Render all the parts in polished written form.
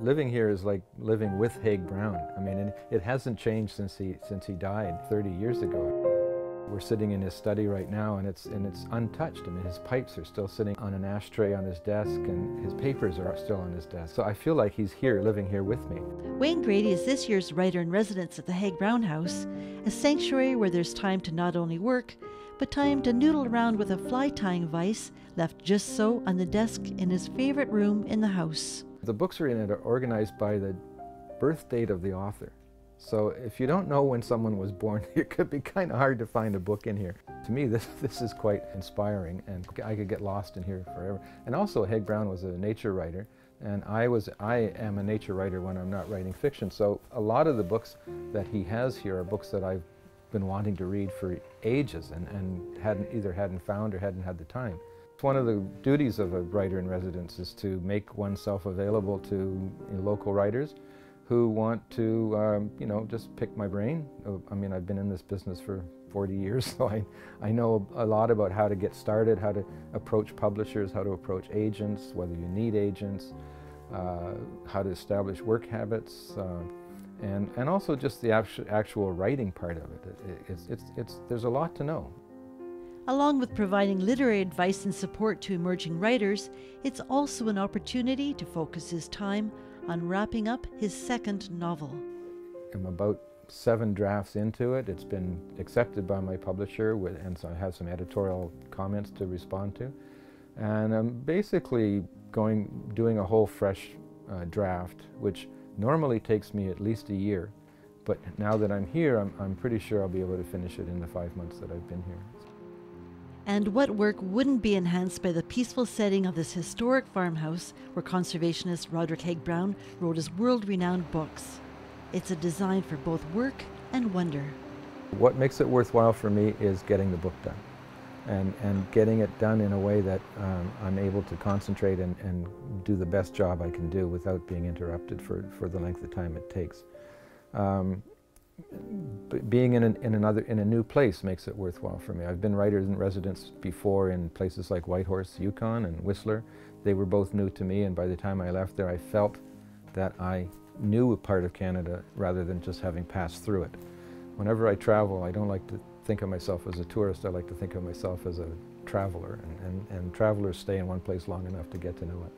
Living here is like living with Haig Brown. I mean, and it hasn't changed since he died 30 years ago. We're sitting in his study right now, and it's untouched. I mean, his pipes are still sitting on an ashtray on his desk, and his papers are still on his desk. So I feel like he's here, living here with me. Wayne Grady is this year's writer-in-residence at the Haig Brown House, a sanctuary where there's time to not only work, but time to noodle around with a fly-tying vise left just so on the desk in his favorite room in the house. The books are in it are organized by the birth date of the author. So if you don't know when someone was born, it could be kind of hard to find a book in here. To me, this is quite inspiring, and I could get lost in here forever. And also, Haig Brown was a nature writer, and I am a nature writer when I'm not writing fiction. So a lot of the books that he has here are books that I've been wanting to read for ages and either hadn't found or hadn't had the time. One of the duties of a writer-in-residence is to make oneself available to local writers who want to, just pick my brain. I mean, I've been in this business for 40 years, so I know a lot about how to get started, how to approach publishers, how to approach agents, whether you need agents, how to establish work habits, and also just the actual writing part of it. There's a lot to know. Along with providing literary advice and support to emerging writers, it's also an opportunity to focus his time on wrapping up his second novel. I'm about 7 drafts into it. It's been accepted by my publisher, and so I have some editorial comments to respond to. And I'm basically doing a whole fresh draft, which normally takes me at least a year. But now that I'm here, I'm pretty sure I'll be able to finish it in the 5 months that I've been here. And what work wouldn't be enhanced by the peaceful setting of this historic farmhouse where conservationist Roderick Haig Brown wrote his world-renowned books? It's a design for both work and wonder. What makes it worthwhile for me is getting the book done, and getting it done in a way that I'm able to concentrate and do the best job I can do without being interrupted for the length of time it takes. Being in a new place makes it worthwhile for me. I've been writer-in-residence before in places like Whitehorse, Yukon, and Whistler. They were both new to me, and by the time I left there, I felt that I knew a part of Canada rather than just having passed through it. Whenever I travel, I don't like to think of myself as a tourist. I like to think of myself as a traveler, and travelers stay in one place long enough to get to know it.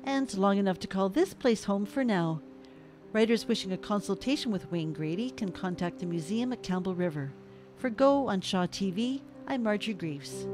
And long enough to call this place home for now. Writers wishing a consultation with Wayne Grady can contact the museum at Campbell River. For Go on Shaw TV, I'm Marjorie Greaves.